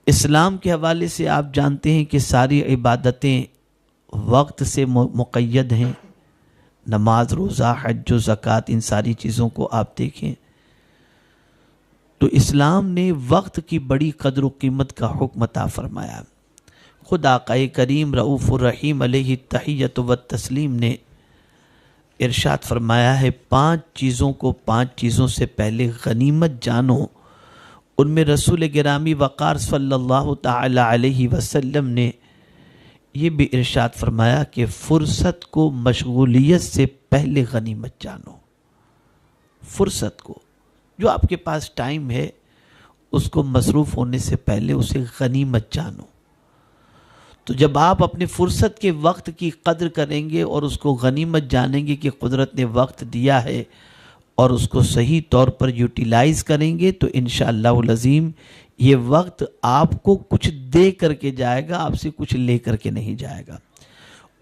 اسلام کے حوالے سے آپ جانتے ہیں کہ ساری عبادتیں وقت سے مقید ہیں. نماز، روزہ، حج و زکوٰۃ، ان ساری چیزوں کو آپ دیکھیں تو اسلام نے وقت کی بڑی قدر و قیمت کا حکم عطا فرمایا. خود آقا کریم رؤوف الرحیم علیہ التحیۃ والتسلیم نے ارشاد فرمایا ہے 5 چیزوں کو 5 چیزوں سے پہلے غنیمت جانو. ان میں رسول گرامی وقار صلی اللہ تعالی علیہ وسلم نے یہ بھی ارشاد فرمایا کہ فرصت کو مشغولیت سے پہلے غنیمت جانو. فرصت کو، جو آپ کے پاس ٹائم ہے اس کو مصروف ہونے سے پہلے اسے غنیمت جانو. تو جب آپ اپنے فرصت کے وقت کی قدر کریں گے اور اس کو غنیمت جانیں گے کہ قدرت نے وقت دیا ہے اور اس کو صحیح طور پر یوٹیلائز کریں گے تو انشاءاللہ العظیم یہ وقت آپ کو کچھ دے کر کے جائے گا، آپ سے کچھ لے کر کے نہیں جائے گا.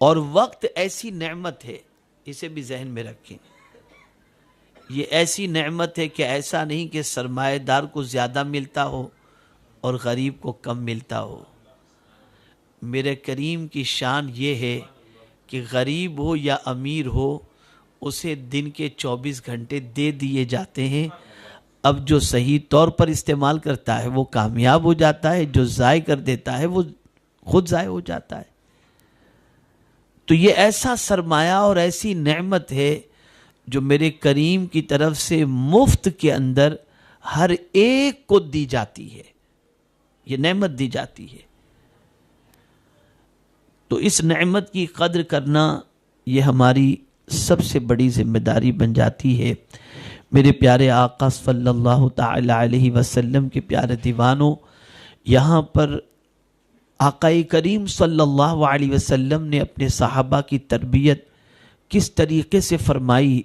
اور وقت ایسی نعمت ہے، اسے بھی ذہن میں رکھیں، یہ ایسی نعمت ہے کہ ایسا نہیں کہ سرمایہ دار کو زیادہ ملتا ہو اور غریب کو کم ملتا ہو. میرے کریم کی شان یہ ہے کہ غریب ہو یا امیر ہو اسے دن کے 24 گھنٹے دے دیے جاتے ہیں. اب جو صحیح طور پر استعمال کرتا ہے وہ کامیاب ہو جاتا ہے، جو ضائع کر دیتا ہے وہ خود ضائع ہو جاتا ہے. تو یہ ایسا سرمایہ اور ایسی نعمت ہے جو میرے کریم کی طرف سے مفت کے اندر ہر ایک کو دی جاتی ہے، یہ نعمت دی جاتی ہے. تو اس نعمت کی قدر کرنا یہ ہماری سب سے بڑی ذمہ داری بن جاتی ہے. میرے پیارے آقا صلی اللہ تعالی علیہ وسلم کے پیارے دیوانوں، یہاں پر آقا کریم صلی اللہ علیہ وسلم نے اپنے صحابہ کی تربیت کس طریقے سے فرمائی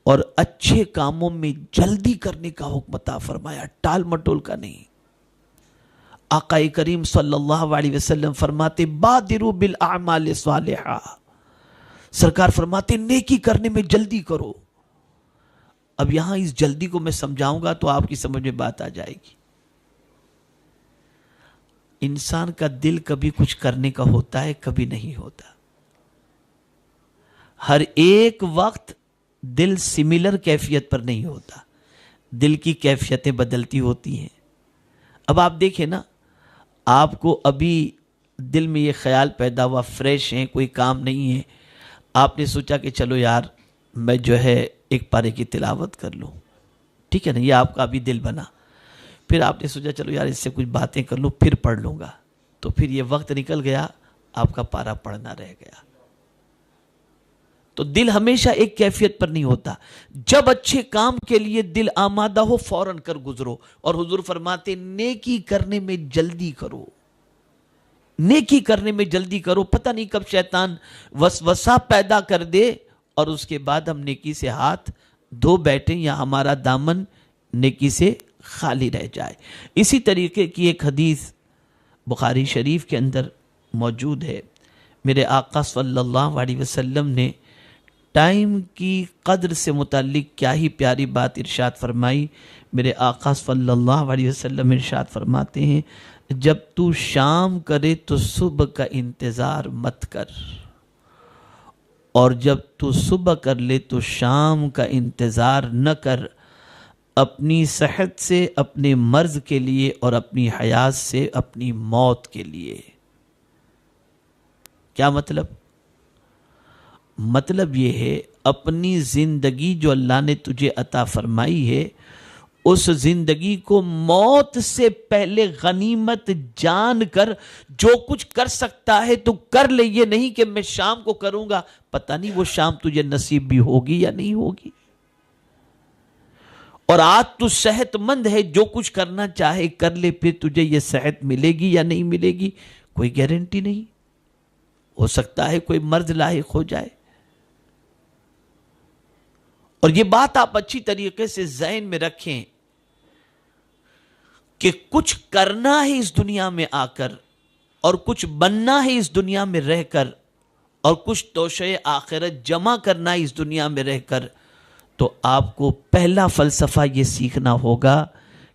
اور اچھے کاموں میں جلدی کرنے کا حکم عطا فرمایا، ٹال مٹول کا نہیں. آقا کریم صلی اللہ علیہ وسلم فرماتے بادروا بالاعمال الصالحہ، سرکار فرماتے نیکی کرنے میں جلدی کرو. اب یہاں اس جلدی کو میں سمجھاؤں گا تو آپ کی سمجھ میں بات آ جائے گی. انسان کا دل کبھی کچھ کرنے کا ہوتا ہے، کبھی نہیں ہوتا. ہر ایک وقت دل سملر کیفیت پر نہیں ہوتا، دل کی کیفیتیں بدلتی ہوتی ہیں. اب آپ دیکھیں نا، آپ کو ابھی دل میں یہ خیال پیدا ہوا، فریش ہیں، کوئی کام نہیں ہے، آپ نے سوچا کہ چلو یار میں جو ہے ایک پارے کی تلاوت کر لوں، ٹھیک ہے نا، یہ آپ کا ابھی دل بنا. پھر آپ نے سوچا چلو یار اس سے کچھ باتیں کر لوں، پھر پڑھ لوں گا. تو پھر یہ وقت نکل گیا، آپ کا پارا پڑھنا رہ گیا. تو دل ہمیشہ ایک کیفیت پر نہیں ہوتا. جب اچھے کام کے لیے دل آمادہ ہو فوراً کر گزرو. اور حضور فرماتے نیکی کرنے میں جلدی کرو، نیکی کرنے میں جلدی کرو. پتہ نہیں کب شیطان وسوسہ پیدا کر دے اور اس کے بعد ہم نیکی سے ہاتھ دھو بیٹھیں یا ہمارا دامن نیکی سے خالی رہ جائے. اسی طریقے کی ایک حدیث بخاری شریف کے اندر موجود ہے. میرے آقا صلی اللہ علیہ وسلم نے ٹائم کی قدر سے متعلق کیا ہی پیاری بات ارشاد فرمائی. میرے آقا صلی اللہ علیہ وسلم ارشاد فرماتے ہیں جب تو شام کرے تو صبح کا انتظار مت کر، اور جب تو صبح کر لے تو شام کا انتظار نہ کر. اپنی صحت سے، اپنے مرض کے لیے اور اپنی حیات سے اپنی موت کے لیے. کیا مطلب؟ مطلب یہ ہے اپنی زندگی جو اللہ نے تجھے عطا فرمائی ہے اس زندگی کو موت سے پہلے غنیمت جان کر جو کچھ کر سکتا ہے تو کر لے. یہ نہیں کہ میں شام کو کروں گا، پتہ نہیں وہ شام تجھے نصیب بھی ہوگی یا نہیں ہوگی. اور آج تو صحت مند ہے، جو کچھ کرنا چاہے کر لے، پھر تجھے یہ صحت ملے گی یا نہیں ملے گی کوئی گارنٹی نہیں. ہو سکتا ہے کوئی مرض لاحق ہو جائے. اور یہ بات آپ اچھی طریقے سے ذہن میں رکھیں کہ کچھ کرنا ہے اس دنیا میں آ کر، اور کچھ بننا ہے اس دنیا میں رہ کر، اور کچھ توشے آخرت جمع کرنا ہے اس دنیا میں رہ کر. تو آپ کو پہلا فلسفہ یہ سیکھنا ہوگا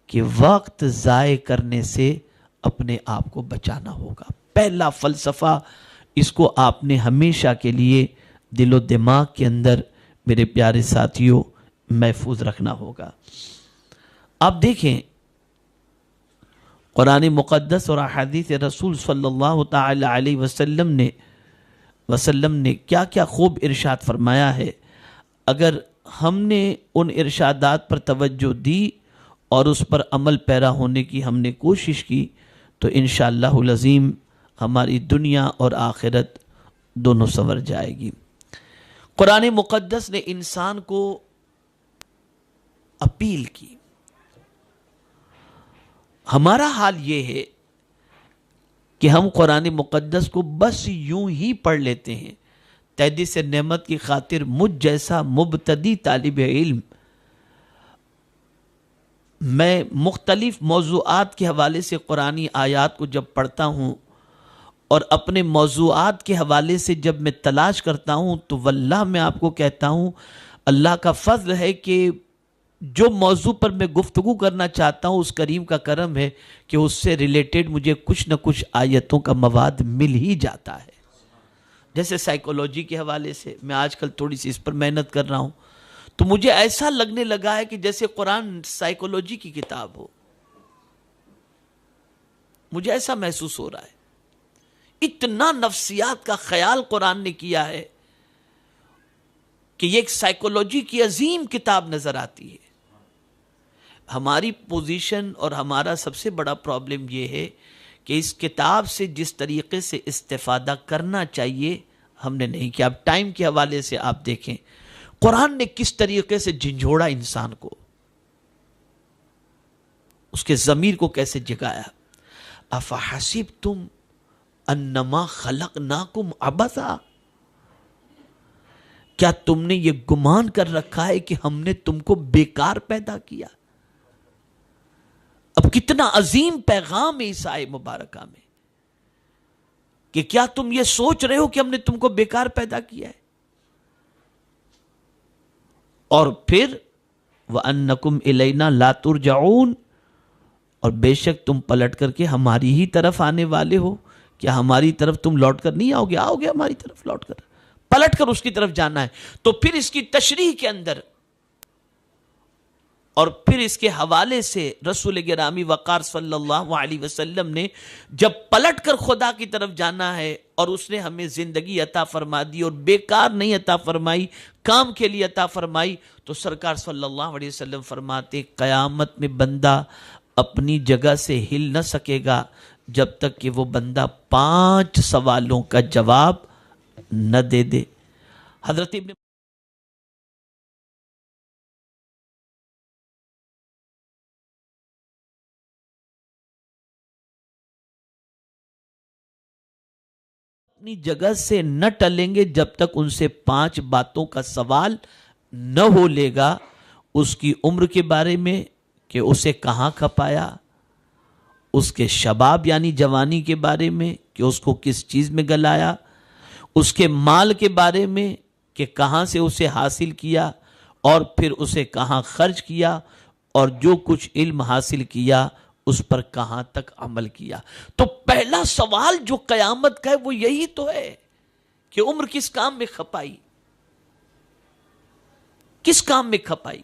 کہ وقت ضائع کرنے سے اپنے آپ کو بچانا ہوگا۔ پہلا فلسفہ، اس کو آپ نے ہمیشہ کے لیے دل و دماغ کے اندر میرے پیارے ساتھیوں محفوظ رکھنا ہوگا۔ آپ دیکھیں قرآن مقدس اور احادیث رسول صلی اللہ تعالی علیہ وسلم نے کیا کیا خوب ارشاد فرمایا ہے۔ اگر ہم نے ان ارشادات پر توجہ دی اور اس پر عمل پیرا ہونے کی ہم نے کوشش کی تو انشاءاللہ العظیم ہماری دنیا اور آخرت دونوں سنور جائے گی۔ قرآن مقدس نے انسان کو اپیل کی۔ ہمارا حال یہ ہے کہ ہم قرآن مقدس کو بس یوں ہی پڑھ لیتے ہیں۔ تحدیث نعمت کی خاطر مجھ جیسا مبتدی طالب علم میں مختلف موضوعات کے حوالے سے قرآنی آیات کو جب پڑھتا ہوں اور اپنے موضوعات کے حوالے سے جب میں تلاش کرتا ہوں تو واللہ میں آپ کو کہتا ہوں اللہ کا فضل ہے کہ جو موضوع پر میں گفتگو کرنا چاہتا ہوں اس کریم کا کرم ہے کہ اس سے ریلیٹڈ مجھے کچھ نہ کچھ آیتوں کا مواد مل ہی جاتا ہے۔ جیسے سائیکولوجی کے حوالے سے میں آج کل تھوڑی سی اس پر محنت کر رہا ہوں تو مجھے ایسا لگنے لگا ہے کہ جیسے قرآن سائیکولوجی کی کتاب ہو، مجھے ایسا محسوس ہو رہا ہے۔ اتنا نفسیات کا خیال قرآن نے کیا ہے کہ یہ ایک سائیکولوجی کی عظیم کتاب نظر آتی ہے۔ ہماری پوزیشن اور ہمارا سب سے بڑا پرابلم یہ ہے کہ اس کتاب سے جس طریقے سے استفادہ کرنا چاہیے ہم نے نہیں کیا۔ اب ٹائم کے حوالے سے آپ دیکھیں قرآن نے کس طریقے سے جھنجھوڑا انسان کو، اس کے ضمیر کو کیسے جگایا۔ افحسبتم انما خلقناکم عبثا، کیا تم نے یہ گمان کر رکھا ہے کہ ہم نے تم کو بیکار پیدا کیا؟ اب کتنا عظیم پیغام ہے اس آیت مبارکہ میں کہ کیا تم یہ سوچ رہے ہو کہ ہم نے تم کو بیکار پیدا کیا ہے؟ اور پھر وَأَنَّكُمْ إِلَيْنَا لَا تُرْجَعُونَ، اور بے شک تم پلٹ کر کے ہماری ہی طرف آنے والے ہو۔ کیا ہماری طرف تم لوٹ کر نہیں آؤ گے؟ آؤ گے ہماری طرف لوٹ کر، پلٹ کر اس کی طرف جانا ہے۔ تو پھر اس کی تشریح کے اندر اور پھر اس کے حوالے سے رسول گرامی وقار صلی اللہ علیہ وسلم نے جب پلٹ کر خدا کی طرف جانا ہے اور اس نے ہمیں زندگی عطا فرما دی اور بیکار نہیں عطا فرمائی، کام کے لیے عطا فرمائی، تو سرکار صلی اللہ علیہ وسلم فرماتے قیامت میں بندہ اپنی جگہ سے ہل نہ سکے گا جب تک کہ وہ بندہ 5 سوالوں کا جواب نہ دے دے۔ حضرت ابن اپنی جگہ سے نہ ٹلیں گے جب تک ان سے 5 باتوں کا سوال نہ ہو لے گا۔ اس کی عمر کے بارے میں کہ اسے کہاں کھپایا، اس کے شباب یعنی جوانی کے بارے میں کہ اس کو کس چیز میں گلایا، اس کے مال کے بارے میں کہ کہاں سے اسے حاصل کیا اور پھر اسے کہاں خرچ کیا، اور جو کچھ علم حاصل کیا اس پر کہاں تک عمل کیا۔ تو پہلا سوال جو قیامت کا ہے وہ یہی تو ہے کہ عمر کس کام میں کھپائی، کس کام میں کھپائی،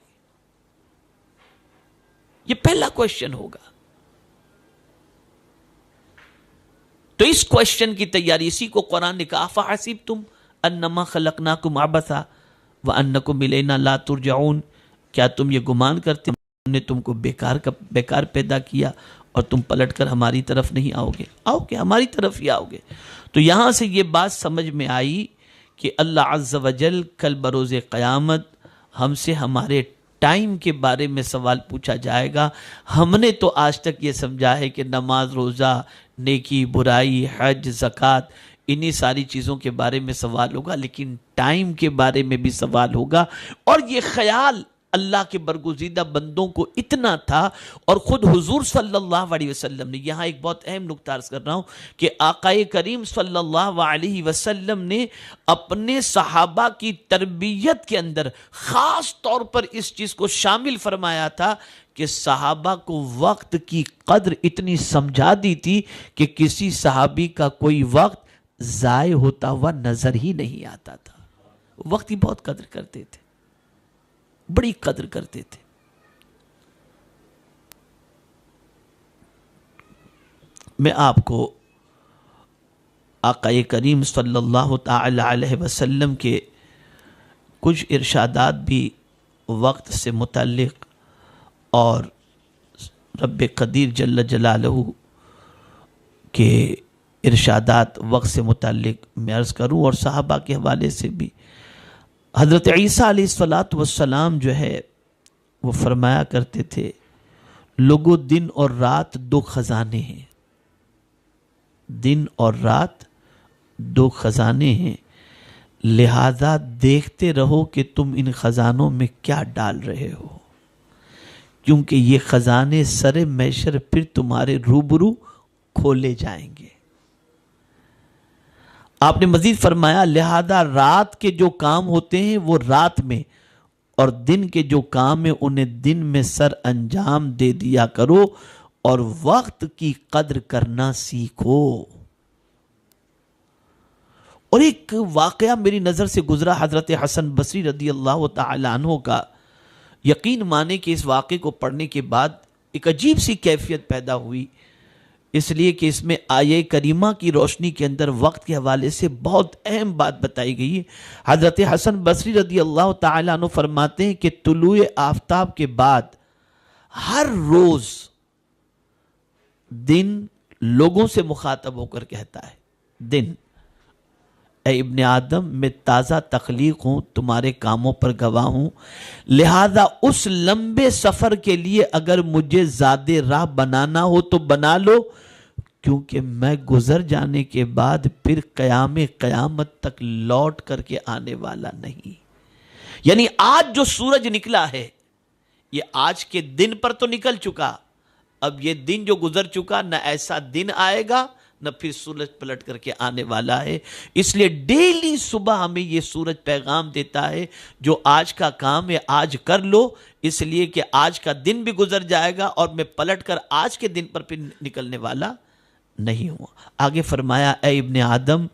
یہ پہلا کوشچن ہوگا۔ تو اس کوشچن کی تیاری اسی کو قرآن نے کہا افحسبتم انما خلقناکم عبثا وانکم الینا لا ترجعون، کیا تم یہ گمان کرتے ہم نے تم کو بیکار پیدا کیا اور تم پلٹ کر ہماری طرف نہیں آؤ گے؟ آؤ گے، ہماری طرف ہی آؤ گے۔ تو یہاں سے یہ بات سمجھ میں آئی کہ اللہ عز و جل کل بروز قیامت ہم سے ہمارے ٹائم کے بارے میں سوال پوچھا جائے گا۔ ہم نے تو آج تک یہ سمجھا ہے کہ نماز، روزہ، نیکی، برائی، حج، زکوٰۃ، انہی ساری چیزوں کے بارے میں سوال ہوگا، لیکن ٹائم کے بارے میں بھی سوال ہوگا۔ اور یہ خیال اللہ کے برگزیدہ بندوں کو اتنا تھا، اور خود حضور صلی اللہ علیہ وسلم نے، یہاں ایک بہت اہم نکتہ عرض کر رہا ہوں کہ آقا کریم صلی اللہ علیہ وسلم نے اپنے صحابہ کی تربیت کے اندر خاص طور پر اس چیز کو شامل فرمایا تھا کہ صحابہ کو وقت کی قدر اتنی سمجھا دی تھی کہ کسی صحابی کا کوئی وقت ضائع ہوتا ہوا نظر ہی نہیں آتا تھا. وقت کی بہت قدر کرتے تھے, بڑی قدر کرتے تھے. میں آپ کو آقا کریم صلی اللہ تعالی علیہ وسلم کے کچھ ارشادات بھی وقت سے متعلق اور رب قدیر جل جلالہ کے ارشادات وقت سے متعلق میں عرض کروں, اور صحابہ کے حوالے سے بھی. حضرت عیسیٰ علیہ الصلاۃ والسلام جو ہے وہ فرمایا کرتے تھے, لوگوں دن اور رات دو خزانے ہیں, دن اور رات دو خزانے ہیں, لہذا دیکھتے رہو کہ تم ان خزانوں میں کیا ڈال رہے ہو, کیونکہ یہ خزانے سر محشر پھر تمہارے روبرو کھولے جائیں گے. آپ نے مزید فرمایا, لہذا رات کے جو کام ہوتے ہیں وہ رات میں, اور دن کے جو کام ہیں انہیں دن میں سر انجام دے دیا کرو, اور وقت کی قدر کرنا سیکھو. اور ایک واقعہ میری نظر سے گزرا حضرت حسن بصری رضی اللہ تعالی عنہ کا. یقین مانے کہ اس واقعے کو پڑھنے کے بعد ایک عجیب سی کیفیت پیدا ہوئی, اس لیے کہ اس میں آیہ کریمہ کی روشنی کے اندر وقت کے حوالے سے بہت اہم بات بتائی گئی ہے. حضرت حسن بصری رضی اللہ تعالی عنہ فرماتے ہیں کہ طلوع آفتاب کے بعد ہر روز دن لوگوں سے مخاطب ہو کر کہتا ہے, دن اے ابن آدم میں تازہ تخلیق ہوں, تمہارے کاموں پر گواہ ہوں, لہذا اس لمبے سفر کے لیے اگر مجھے زیادہ راہ بنانا ہو تو بنا لو, کیونکہ میں گزر جانے کے بعد پھر قیامت تک لوٹ کر کے آنے والا نہیں. یعنی آج جو سورج نکلا ہے یہ آج کے دن پر تو نکل چکا, اب یہ دن جو گزر چکا نہ ایسا دن آئے گا نہ پھر سورج پلٹ کر کے آنے والا ہے. اس لیے ڈیلی صبح ہمیں یہ سورج پیغام دیتا ہے, جو آج کا کام ہے آج کر لو, اس لیے کہ آج کا دن بھی گزر جائے گا اور میں پلٹ کر آج کے دن پر پھر نکلنے والا نہیں ہوں. آگے فرمایا, اے ابن آدم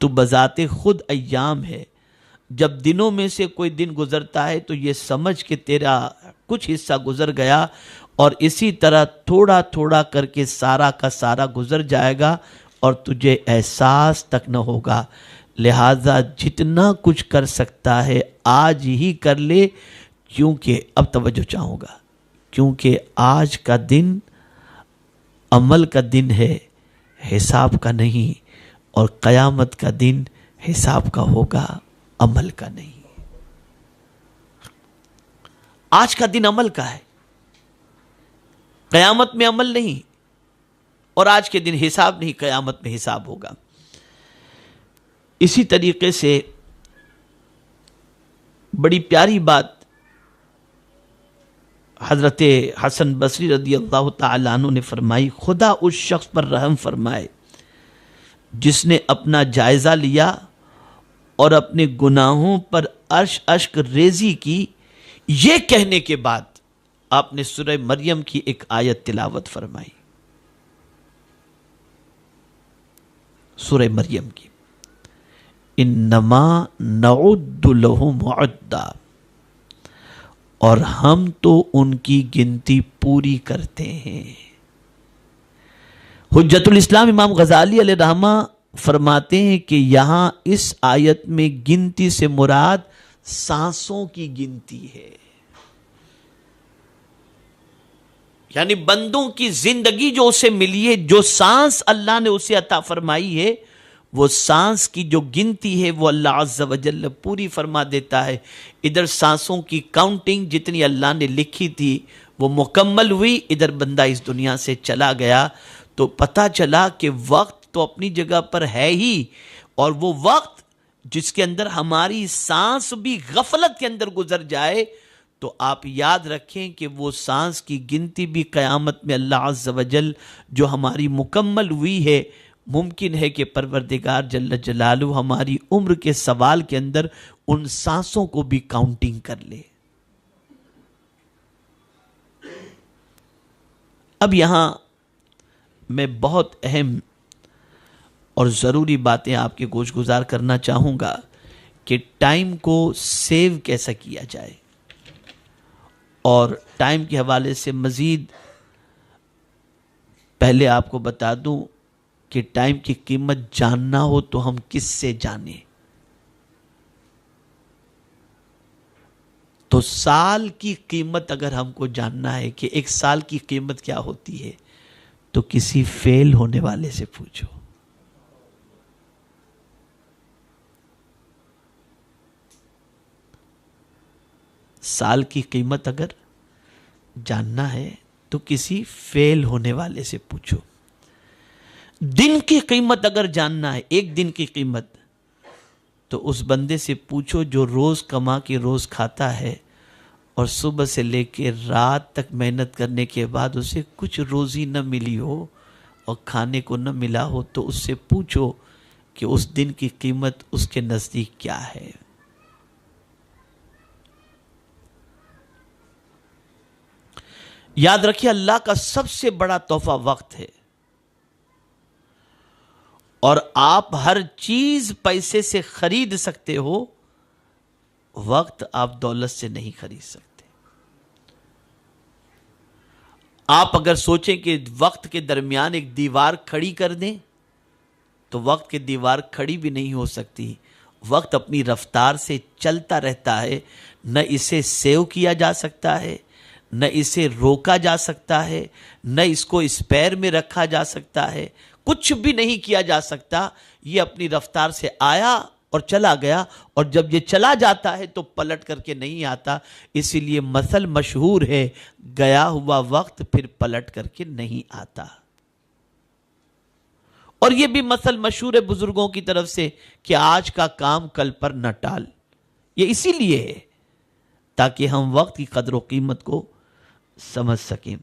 تو بذات خود ایام ہے, جب دنوں میں سے کوئی دن گزرتا ہے تو یہ سمجھ کہ تیرا کچھ حصہ گزر گیا, اور اسی طرح تھوڑا تھوڑا کر کے سارا کا سارا گزر جائے گا اور تجھے احساس تک نہ ہوگا. لہذا جتنا کچھ کر سکتا ہے آج ہی کر لے, کیونکہ اب توجہ چاہوں گا, کیونکہ آج کا دن عمل کا دن ہے, حساب کا نہیں, اور قیامت کا دن حساب کا ہوگا, عمل کا نہیں. آج کا دن عمل کا ہے, قیامت میں عمل نہیں, اور آج کے دن حساب نہیں, قیامت میں حساب ہوگا. اسی طریقے سے بڑی پیاری بات حضرت حسن بصری رضی اللہ تعالی عنہ نے فرمائی, خدا اس شخص پر رحم فرمائے جس نے اپنا جائزہ لیا اور اپنے گناہوں پر اشک ریزی کی. یہ کہنے کے بعد آپ نے سورہ مریم کی ایک آیت تلاوت فرمائی, سورہ مریم کی, انما نعد لهم عدا, اور ہم تو ان کی گنتی پوری کرتے ہیں. حجت الاسلام امام غزالی علیہ رحمہ فرماتے ہیں کہ یہاں اس آیت میں گنتی سے مراد سانسوں کی گنتی ہے. یعنی بندوں کی زندگی جو اسے ملی ہے, جو سانس اللہ نے اسے عطا فرمائی ہے, وہ سانس کی جو گنتی ہے وہ اللہ عز و جل پوری فرما دیتا ہے. ادھر سانسوں کی کاؤنٹنگ جتنی اللہ نے لکھی تھی وہ مکمل ہوئی, ادھر بندہ اس دنیا سے چلا گیا, تو پتہ چلا کہ وقت تو اپنی جگہ پر ہے ہی, اور وہ وقت جس کے اندر ہماری سانس بھی غفلت کے اندر گزر جائے تو آپ یاد رکھیں کہ وہ سانس کی گنتی بھی قیامت میں اللہ عز و جل جو ہماری مکمل ہوئی ہے, ممکن ہے کہ پروردگار جل جلالہ ہماری عمر کے سوال کے اندر ان سانسوں کو بھی کاؤنٹنگ کر لے. اب یہاں میں بہت اہم اور ضروری باتیں آپ کے گوش گزار کرنا چاہوں گا کہ ٹائم کو سیو کیسا کیا جائے، اور ٹائم کے حوالے سے مزید پہلے آپ کو بتا دوں کہ ٹائم کی قیمت جاننا ہو تو ہم کس سے جانیں؟ تو سال کی قیمت اگر ہم کو جاننا ہے کہ ایک سال کی قیمت کیا ہوتی ہے تو کسی فیل ہونے والے سے پوچھو۔ سال کی قیمت اگر جاننا ہے تو کسی فیل ہونے والے سے پوچھو۔ دن کی قیمت اگر جاننا ہے، ایک دن کی قیمت، تو اس بندے سے پوچھو جو روز کما کے روز کھاتا ہے اور صبح سے لے کے رات تک محنت کرنے کے بعد اسے کچھ روزی نہ ملی ہو اور کھانے کو نہ ملا ہو، تو اس سے پوچھو کہ اس دن کی قیمت اس کے نزدیک کیا ہے۔ یاد رکھیے اللہ کا سب سے بڑا تحفہ وقت ہے، اور آپ ہر چیز پیسے سے خرید سکتے ہو، وقت آپ دولت سے نہیں خرید سکتے۔ آپ اگر سوچیں کہ وقت کے درمیان ایک دیوار کھڑی کر دیں تو وقت کی دیوار کھڑی بھی نہیں ہو سکتی۔ وقت اپنی رفتار سے چلتا رہتا ہے، نہ اسے سیو کیا جا سکتا ہے، نہ اسے روکا جا سکتا ہے، نہ اس کو اسپیئر میں رکھا جا سکتا ہے، کچھ بھی نہیں کیا جا سکتا۔ یہ اپنی رفتار سے آیا اور چلا گیا، اور جب یہ چلا جاتا ہے تو پلٹ کر کے نہیں آتا۔ اسی لیے مثل مشہور ہے، گیا ہوا وقت پھر پلٹ کر کے نہیں آتا۔ اور یہ بھی مثل مشہور ہے بزرگوں کی طرف سے کہ آج کا کام کل پر نہ ٹال۔ یہ اسی لیے ہے تاکہ ہم وقت کی قدر و قیمت کو سمجھ سکیں۔